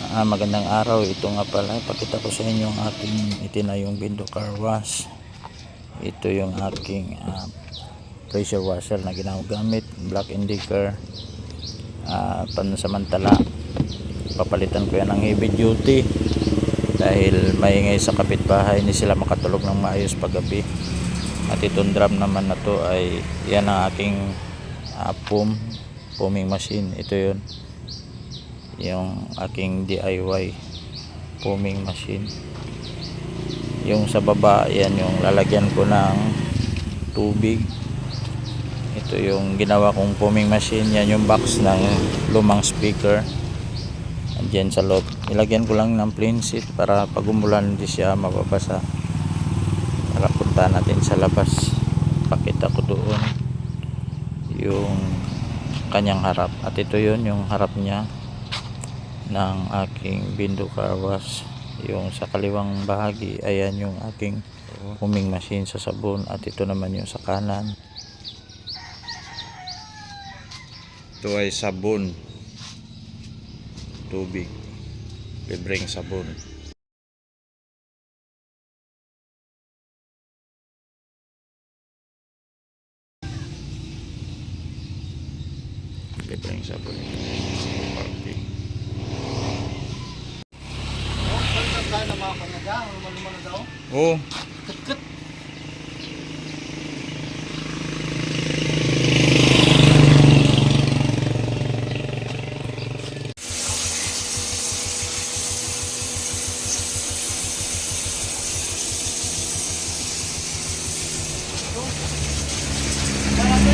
Magandang araw. Ito nga pala, ipakita ko sa inyo ang aking itinayong Bindo Car Wash. Ito yung aking pressure washer na ginagamit, Black & Decker. Pansamantala, papalitan ko yan ng heavy duty dahil maingay sa kapitbahay, hindi sila makatulog ng maayos paggabi. At itong drum naman na to ay yan ang aking foaming machine. Ito yun, yung aking DIY foaming machine. Yung sa baba, yan yung lalagyan ko ng tubig. Ito yung ginawa kong foaming machine. Yan yung box ng lumang speaker. Andyan sa loob, ilagyan ko lang ng plain sheet para pag umulan hindi siya mababasa. Para punta natin sa labas, pakita ko doon yung kanyang harap. At ito yun yung harap niya ng aking Bindo Car Wash. Yung sa kaliwang bahagi, ayan yung aking foaming machine sa sabon, at ito naman yung sa kanan. Ito ay sabon, tubig, libreng sabon. Libreng sabon. Oh,